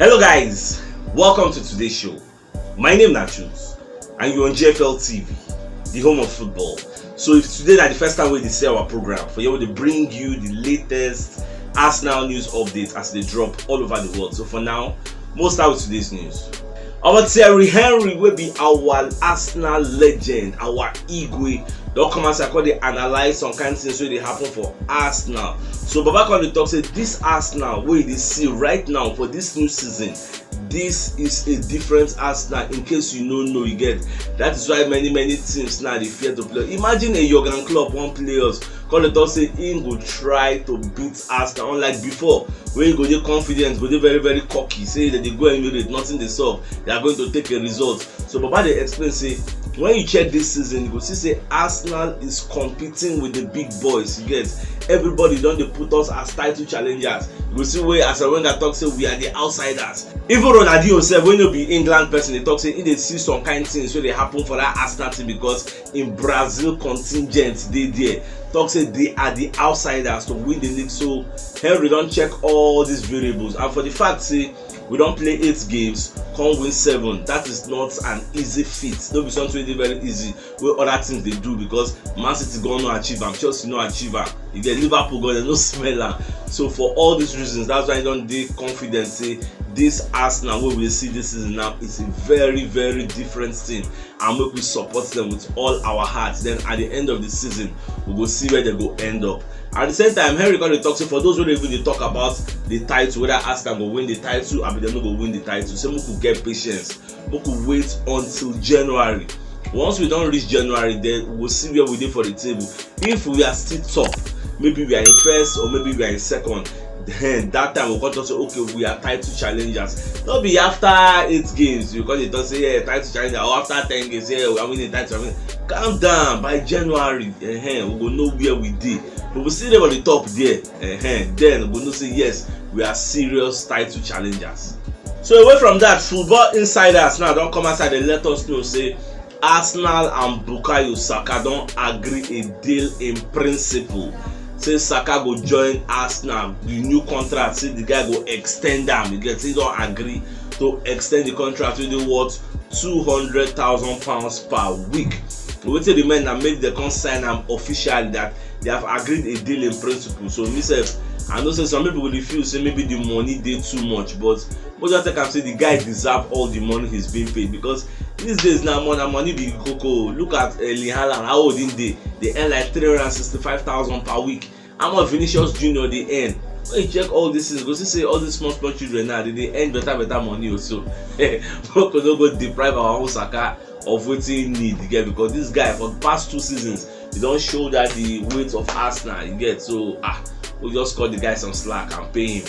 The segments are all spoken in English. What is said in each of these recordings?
Hello guys, welcome to today's show. My name is CHUKS and you're on JFL TV, the home of football. So if today is the first time we see our program, for you to bring you the latest Arsenal news updates as they drop all over the world. So for now, we'll start with today's news. Our Thierry Henry will be our Arsenal legend, our Igwe. Don't come and say they analyze some kind of things wey dey happen for Arsenal. So Baba come dey talk say this Arsenal wey they see right now for this new season, this is a different Arsenal. In case you don't know, you get that is why many teams now they fear to play. Imagine a Jurgen Klopp one players come dey talk say he go try to beat Arsenal, unlike before when he go dey confident, go dey very cocky, say that they go emulate nothing they solve, they are going to take a result. So Baba they explain say when you check this season, you go see say Arsenal is competing with the big boys. You get everybody don't they put us as title challengers. You go see where as when they talk say we are the outsiders. Even Ronaldinho said when you be England person, they talk say they see some kind of things where they happen for that Arsenal team because in Brazil contingent they there. Talk say they are the outsiders to win the league. So Henry don't check all these variables, and for the fact say we don't play 8 games, come win 7. That is not an easy feat. Don't be something very easy where other things they do, because Man City gonna achieve am, Chelsea no achieve am, you get Liverpool gonna no smell am. So for all these reasons, that's why I don't dey confident say this Arsenal wey we see this season now is a very different team, and make we support them with all our hearts. Then at the end of the season, we go see where they go end up. At the same time, Henry got to talk. So for those who don't even talk about the title, whether Arsenal go win the title, or they no go win the title, so we could get patience. We could wait until January. Once we don't reach January, then we'll see where we dey for the table. If we are still top, maybe we are in first or maybe we are in second, then that time we'll come to say, okay, we are title challengers. Not be after 8 games because they don't say, yeah, title challenger, or after 10 games, yeah, we are winning title. Calm down. By January, we will know where we did. But we'll see them on the top there. Then we'll know say, yes, we are serious title challengers. So away from that, football insiders now don't come outside and let us know say Arsenal and Bukayo Saka don't agree a deal in principle. Say Saka go join Arsenal, the new contract, say the guy go extend them. He don't agree to extend the contract with the worth £200,000 per week. We wait till the men that make the consign them officially that they have agreed a deal in principle. So myself, I know say some people will feel say maybe the money they too much, but most of the time say the guy deserve all the money he's being paid, because these days now money be cocoa. Look at Haaland, how old in they earn like 365,000 per week. How much Vinicius Junior they earn? When you check all these things, go see say all these small children now they earn better money also. We could not go deprive our own Saka of what he need to get, because this guy for the past 2 seasons he don't show that the weight of Arsenal you get. So we just cut the guy some slack and pay him.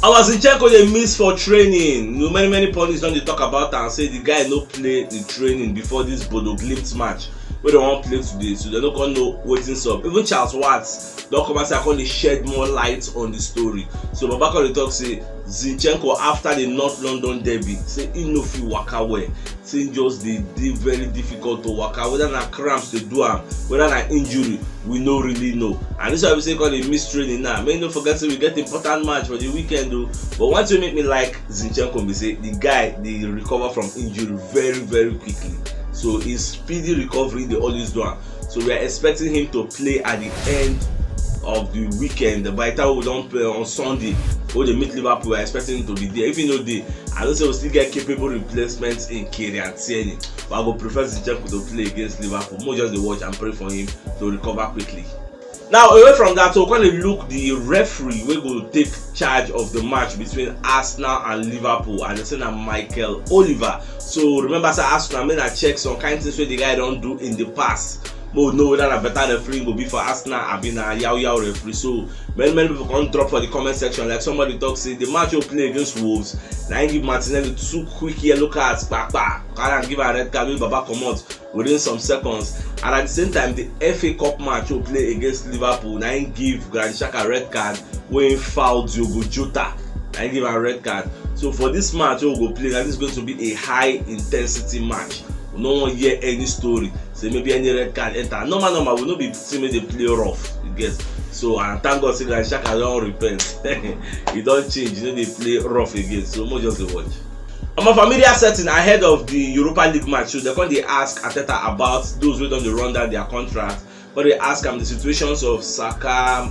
Our Zinchenko they miss for training. Many pundits don't they talk about and say the guy no play the training before this Bodo Glimt match where they won't play today, so they don't gonna know what's up. Even Charles Watts don't come and say I can shed more light on the story. So Baba can talk say Zinchenko after the North London derby say he no fit waka well. Say just they very difficult to waka, whether na cramps they do am, whether na injury, we no really know. And this is why we say call the miss training now. May no forget say we get important match for the weekend though. But once you make me like Zinchenko, we say the guy they recover from injury very quickly. So his speedy recovery they always do. So we are expecting him to play at the end of the weekend. By the time we don't play on Sunday, when they meet Liverpool, we are expecting him to be there. If you know they, I don't say we'll still get capable replacements in Kylian Tierney, but I would prefer Zinchenko to play against Liverpool. More just the watch and pray for him to recover quickly. Now away from that, so we're going to look the referee we go take charge of the match between Arsenal and Liverpool, and it's Michael Oliver. So remember, say Arsenal may not check some kind of things where the guy don't do in the past. But know whether a better referee will be for Arsenal or been a yaw referee. So many people can drop for the comment section. Like somebody talks say the match you play against Wolves, now give Martinelli 2 quick yellow cards, and give a red card with Baba come out within some seconds. And at the same time, the FA Cup match you play against Liverpool, now give Granit Xhaka a red card when fouled Diogo Jota. Now give a red card. So for this match we will go play, that is going to be a high intensity match. No one hear any story. Say maybe any red card enter. Normal, we no be see me they play rough. get. So and thank God say that Saka don't repent. He don't change, they play rough again. So more just watch. On a familiar setting ahead of the Europa League match, so they ask Arteta about those who don't run down their contract. But they ask him the situations of Saka,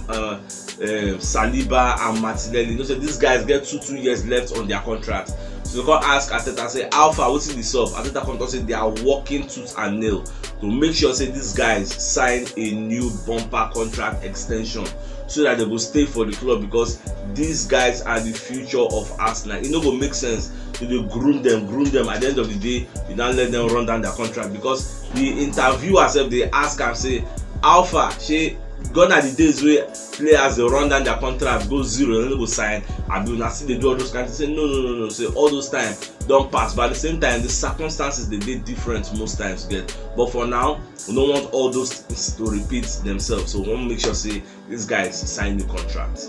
Saliba, and Martinelli. So these guys get 2 years left on their contract. So they can ask Arteta, say, Alpha, what's in this up? Arteta come to say they are working tooth and nail to make sure say these guys sign a new bumper contract extension so that they will stay for the club, because these guys are the future of Arsenal. It no go make sense to groom them. At the end of the day, you don't let them run down their contract, because the interviewers, they ask and say, Alpha, she gone are the days where players they run down their contract, go zero, and they go sign. And do not see they do all those kinds of things. Say no. Say all those time don't pass. But at the same time, the circumstances they did different most times. Get. But for now, we don't want all those things to repeat themselves. So we want to make sure say these guys sign the contract.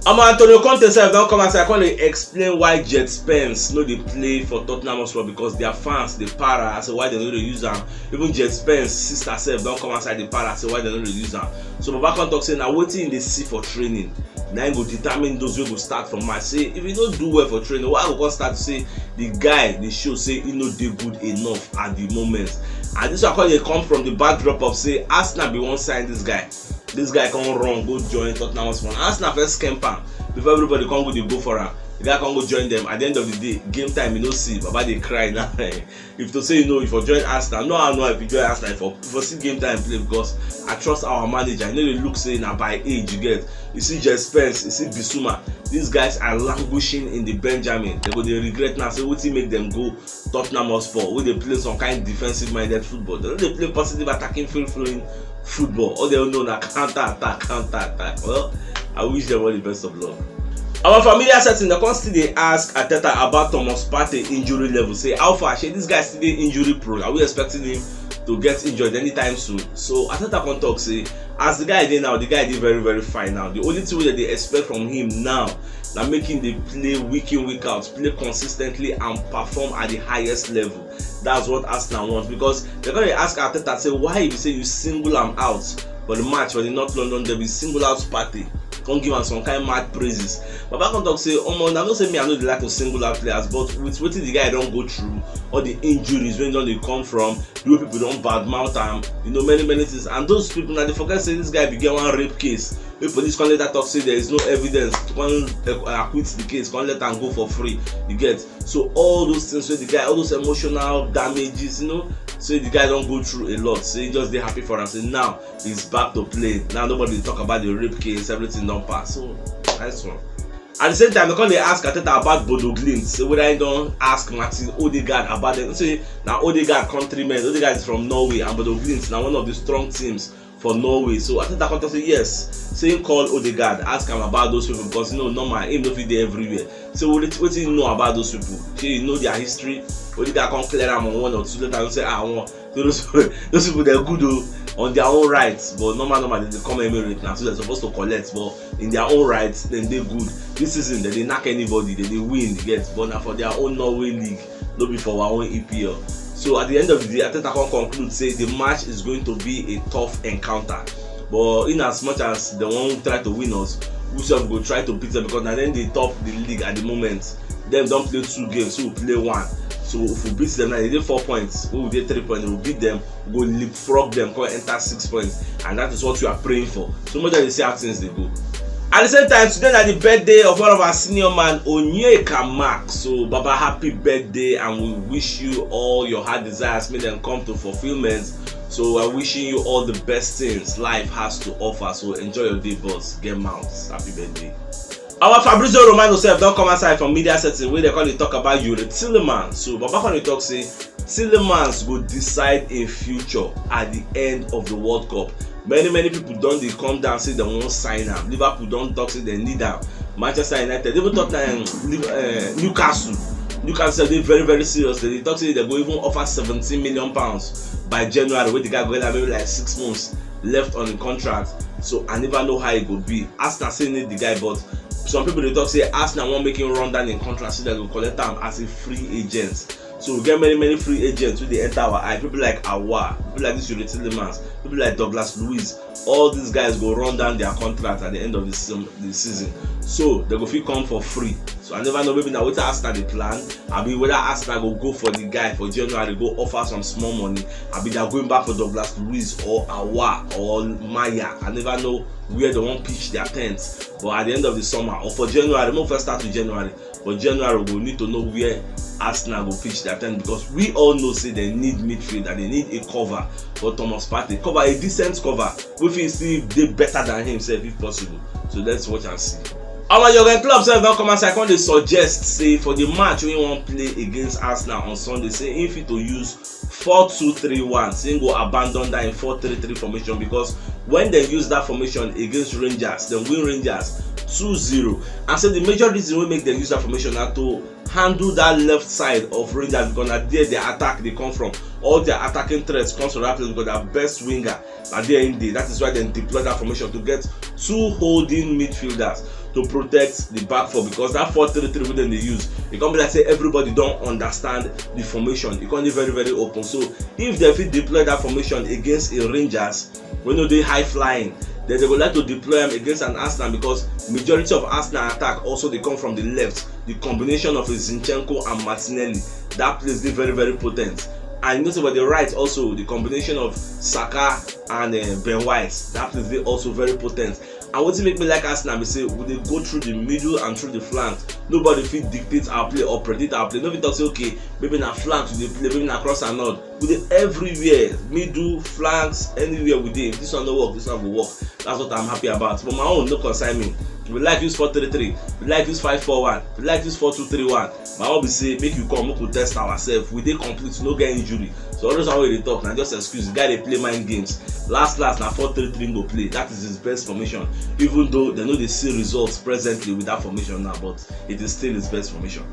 Antonio Conte sef don come outside come dey explain why Jet Spence no dey play for Tottenham Hotspur, because their fans dey para say why dem no dey use am. Even Jet Spence sister sef don come outside dey para say why dem no dey use am. So Baba come talk say na wetin im dey see for training na im go determine those wey go start from match. Say if you no do well for training, why go come start to say the guy dey show say he no dey good enough at the moment. And this one dey come from the backdrop of say Arsenal bin wan sign this guy. This guy come run go join Tottenham Hotspur. Arsenal first camp am before everybody come go for am. The guy come go join them. At the end of the day, game time you no see. Baba dey cry now. If to say if you join Arsenal, no if you join Arsenal if you see game time play, because I trust our manager. I know they look say na by age you get. You see Jet Spence, you see Bissouma. These guys are languishing in the Benjamin. They go dey regret now. Say wetin make them go Tottenham Hotspur, where they play some kind of defensive-minded football. They don't play positive attacking, free-flowing football. All they know na counter attack. Well, I wish them all the best of luck. Our familiar setting, the constantly they ask Arteta about Thomas Partey injury level. Say, how far? This guy still injury prone. Are we expecting him to get injured anytime soon? So Arteta can talk say, as the guy did now, the guy did very, very fine now. The only thing that they expect from him now, na making the play week in, week out, play consistently and perform at the highest level. That's what Arsenal wants, because they're going to ask Arteta, say, why if you say you single him out for the match for the North London derby, single out Partey, don't give him some kind of mad praises. But back on talk say, I don't say me, I know they like to single out players, but with what the guy don't go through, all the injuries, when they come from, the way people don't badmouth him, many things. And those people now they forget say this guy began one rape case. The police can't let that talk say there is no evidence, can't acquit the case, can't let them go for free. You get. So all those things with the guy, all those emotional damages, so the guy don't go through a lot. So he just they happy for him. So now he's back to play. Now nobody talk about the rape case, everything don't pass. So nice one. At the same time, they ask Arteta about Bodo Glimt. So whether I don't ask Martin Odegaard about them. Say now Odegaard countryman, Odegaard is from Norway, and Bodo Glimt now one of the strong teams for Norway. So Arteta can say yes. Say call Odegaard, ask him about those people, because normal, him no fit dey everywhere. So what do you know about those people? You know their history. Odegaard can clear them on 1 or 2 later and say, those people they're good on their own rights, but normal they come Emirates now, so they're supposed to collect, but in their own rights, then they're good. This season they knock anybody, they win, they get, but now for their own Norway league, not be for our own EPL. So at the end of the day, Arteta can conclude say the match is going to be a tough encounter. But in as much as they won't try to win us, we should go try to beat them, because now then they top the league at the moment. Them don't play 2 games, so we play 1. So if we beat them now, they get 4 points. We will get 3 points. We will beat them, we go leapfrog them, go enter 6 points, and that is what we are praying for. So much that they see how things they go. At the same time, today is the birthday of one of our senior man, Onyeka Mark. So Baba, happy birthday, and we wish you all your heart desires, may them come to fulfillment. So I'm wishing you all the best things life has to offer. So enjoy your day, boss. Get mounts. Happy birthday. Our Fabrizio Romano self don't come outside from media setting where they call it talk about Yuri Tielemans. So Baba can talk say Tielemans will decide a future at the end of the World Cup. Many people don't they come down say they won't sign him. Liverpool don't talk say they need him. Manchester United, even Tottenham, Newcastle they very, very serious. They talk say they go even offer £17 million by January, where the guy go maybe like 6 months left on the contract. So I never know how it could be. Arsenal say need the guy, but some people they talk say Arsenal won't make him run down in contract so they will collect him as a free agent. So we get many free agents when they enter our eye. People like Awa, people like this Yuri Tillemans, people like Douglas Luiz. All these guys go run down their contract at the end of the season. So they go fit come for free. So I never know, maybe now whether Arsenal they plan. I mean whether Arsenal go go for the guy for January, go offer some small money. I mean they're going back for Douglas Luiz or Awa or Maya. I never know where they won't pitch their tents. But at the end of the summer or for January, we first start with January. For January, we need to know where Arsenal will pitch their tent, because we all know say they need midfield and they need a cover for Thomas Partey. Cover a decent cover. We feel see they better than himself if possible. So let's watch and see. Our Jurgen Klopp said don't come outside. They suggest say for the match we want play against Arsenal on Sunday, say if it to use 4-2-3-1, saying go abandon that in 4-3-3 formation, because when they use that formation against Rangers, they win Rangers 2-0. And so the major reason we make them use that formation are to handle that left side of Rangers, because that's there their attack they come from. All their attacking threats comes from that place, because their best winger are there in there. That is why they deploy that formation to get two holding midfielders to protect the back four, because that 4-3-3 we then they use, it can't be like say everybody don't understand the formation. It can't be very open. So if they fit deploy that formation against a Rangers, we know they high flying, then they would like to deploy them against an Arsenal, because majority of Arsenal attack also they come from the left. The combination of Zinchenko and Martinelli, that plays they very potent. And you know about the right also, the combination of Saka and Ben White, that plays they also very potent. And what make me like Arsenal, we say we they go through the middle and through the flank. Nobody fit dictate our play or predict our play. Nobody talk say okay, maybe na flank we dey play, maybe na cross and nod. We dey everywhere, middle, flanks, anywhere we dey. If this one no work, this one will work. That's what I'm happy about. But my own no concern me. We like use 4-3-3, we like use 5-4-1, we like use 4-2-3-1. My own be say make you come, make we test ourselves. We dey complete, no get injury. So all those one wey dey talk na just excuse. The guy dey play mind games. Last na 4-3-3 go play. That is his best formation. Even though they know they see results presently with that formation now, but it is still his best formation.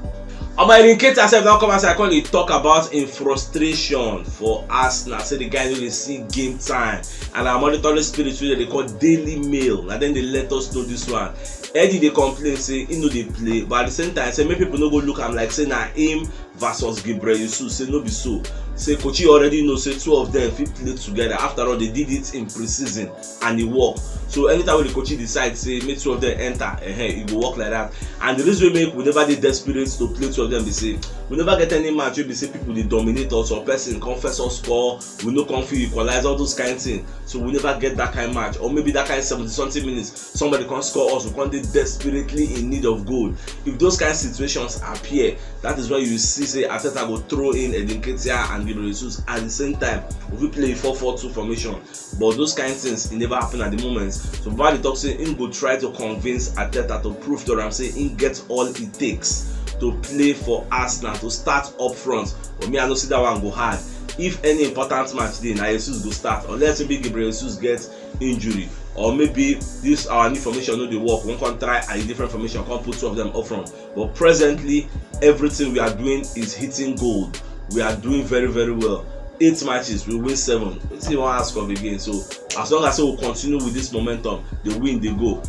In case I now come outside, I call it talk about in frustration for Arsenal. Say the guy really see game time, and our monitoring spirit they call Daily Mail, and then they let us know this one. Eddie they complain say he know they play, but at the same time say many people no go look am like say na him versus Gabriel Jesus. Say no be so. Say Kochi already know say two of them fit play together. After all, they did it in pre-season and it worked. So anytime when the Kochi decide say make two of them enter, it will work like that. And the reason we never dey desperate to play two of them, they say we never get any match where they say people they dominate us or person confess or score, we no come fit equalize, all those kind of things. So we never get that kind of match, or maybe that kind of 70-something minutes somebody can score us, we can't dey desperately in need of goal. If those kind of situations appear, that is why you see say Arteta go throw in Edin Ketia and Gabriel Jesus at the same time. We play 4-4-2 formation, but those kind of things it never happen at the moment. So Bali talk say him go try to convince Arteta to prove to him say him get all it takes to play for Arsenal, to start up front. But me I don't see that one go hard. If any important match dey, na Jesus go start, unless maybe Gabriel Jesus get injury, or maybe this our new formation no dey work, we can try a different formation, can't put two of them up front. But presently everything we are doing is hitting gold. We are doing very well. 8 matches, we win 7. Wetin you wan ask of again? So as long as we continue with this momentum, the win they go.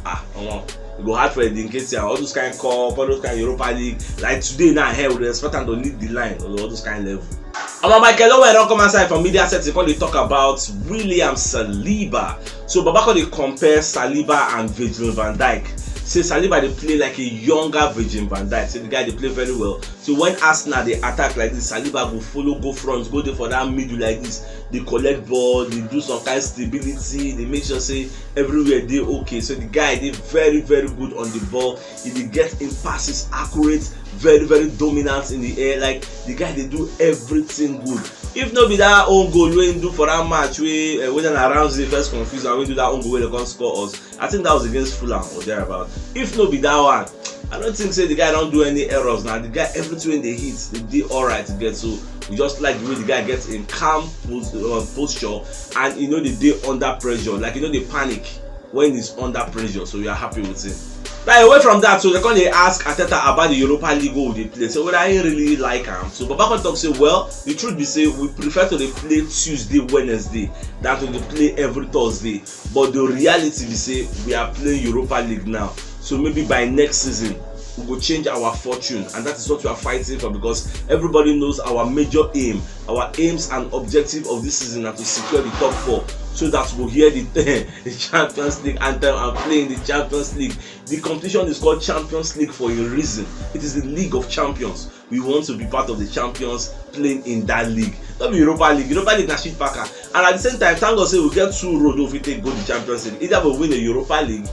It go hard for Edin Ketia, all those kind of cup, all those kind of Europa League. Like today now, here we expect them to lead the line, all those kind of level. Michael Owen don't come outside from media sets. They talk about William Saliba. So Babako they compare Saliba and Virgil van Dijk. Say Saliba they play like a younger Virgil van Dijk. Say the guy they play very well. So when Arsenal they attack like this, Saliba go follow, go front, go there for that middle like this. They collect ball, they do some kind of stability, they make sure say everywhere they okay. So the guy they very good on the ball. He dey get in passes accurate, very dominant in the air. Like the guy they do everything good. If not be that own goal wey he do for that match wey when around the first confused and we do that own goal wey they can't score us, I think that was against Fulham or thereabout. If not be that one, I don't think say the guy don't do any errors now. The guy everything they hit, they did alright to get. So we just like the way the guy gets in calm posture, and they dey under pressure. Like they panic when he's under pressure. So we are happy with him. Now away from that, so they ask Arteta about the Europa League goal they play. So whether I really like him. So Babako talk say, well, the truth be say we prefer to play Tuesday, Wednesday than to play every Thursday. But the reality be say we are playing Europa League now. So maybe by next season we will change our fortune, and that is what we are fighting for, because everybody knows our major aim, our aims and objective of this season are to secure the top 4, so that we'll hear the Champions League anthem and play in the Champions League. The competition is called Champions League for a reason. It is the League of Champions. We want to be part of the champions playing in that league. Not be Europa League. Europa League na shit packer. And at the same time, thank God say we get 2 road if we take go to Champions League. Either we win the Europa League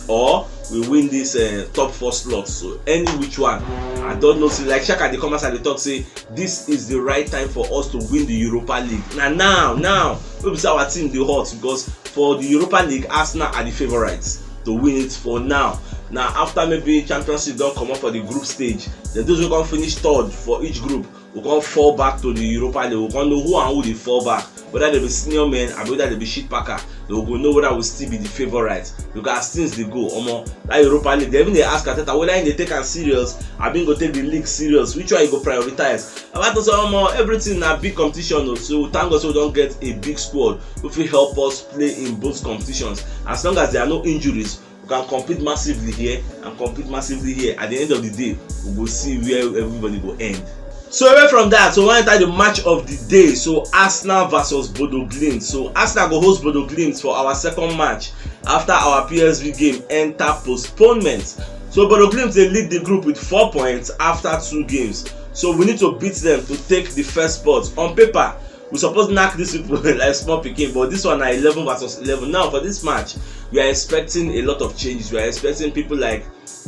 or we win this top 4 slot. So any which one, I don't know. So like Shaka the comments and the talk say this is the right time for us to win the Europa League. Now we say our team dey hot, because for the Europa League Arsenal are the favourites to win it for now. Now after maybe Champions League don comot for the group stage, then those who can finish 3rd for each group will come fall back to the Europa League. We can know who and who they fall back, whether they be senior men or whether they be shit packer. They will know whether we still be the favourites, because as things they go, that Europa League, they even they ask Ateta whether they take am serious, I been go take the league serious, which one you go prioritize. About to say everything na big competition, so thank God so we don't get a big squad who will help us play in both competitions. As long as there are no injuries, we can compete massively here and compete massively here. At the end of the day, we will see where everybody will end. So away from that, so we want to enter the match of the day. So Arsenal versus Bodo Glimt. So Arsenal go host Bodo Glimt for our second match after our PSV game enter postponement. So Bodo Glimt they lead the group with 4 points after 2 games. So we need to beat them to take the first spot. On paper, we supposed to knock these people like small pikin, but this one are 11 versus 11. Now for this match, we are expecting a lot of changes. We are expecting people like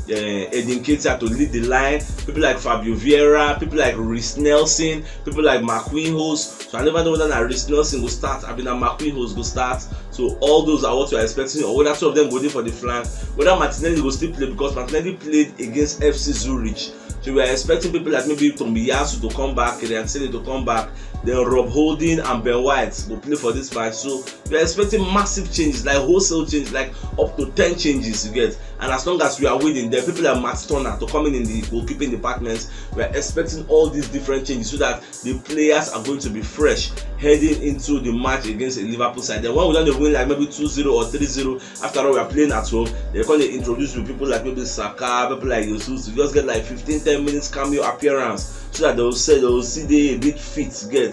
Edin Ketia to lead the line, people like Fabio Vieira, people like Reece Nelson, people like Marquinhos. So I never know whether Reece Nelson will start, I mean Marquinhos will start. So all those are what we are expecting, or whether 2 of them go in for the flank, whether Martinelli will still play, because Martinelli played against FC Zurich. So we are expecting people like maybe Tomiyasu to come back, Kylian to come back, then Rob Holding and Ben White will play for this match. So we are expecting massive changes, like wholesale changes, like up to 10 changes you get. And as long as we are winning, there people like Matt Turner to come in the goalkeeping departments. We are expecting all these different changes so that the players are going to be fresh heading into the match against a Liverpool side. Then when we don't win like maybe 2-0 or 3-0, after all we are playing at home, they're going to introduce people like maybe Saka, people like Jesus to just get like 15-10 minutes cameo appearance, so that they will see they a bit fit to get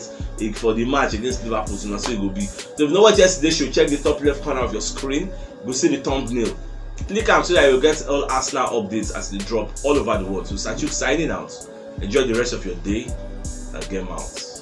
for the match against Liverpool. So that's what it will be. So if you know what yesterday show, check the top left corner of your screen. You'll see the thumbnail. Click on so that you'll get all Arsenal updates as they drop all over the world. So CHUKS signing out. Enjoy the rest of your day and game out.